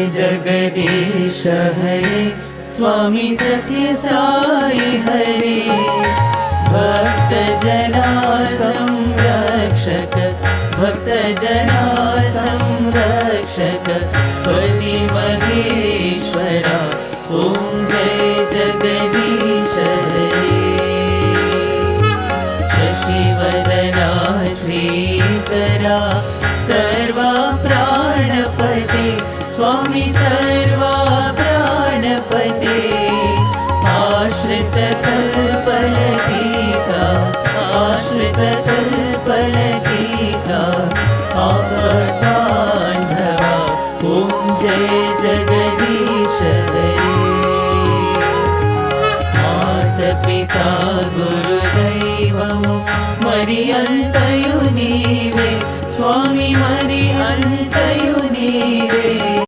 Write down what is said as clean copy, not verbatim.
जगदीश हरे स्वामी सत्य साई हरे भक्त जना संरक्षक भक्त जना संरक्षक पति महेश्वरा ओम जय जगदीश हरे शशिवदना श्रीकरा सर्वा प्राणपते स्वामी सर्वा प्राणपते आश्रित कल्पलतिका आश्रित कल्पलतिका आपदान्धवा ओम जय जगदीश हरे माता पिता गुरुदैवमु मरियन्ते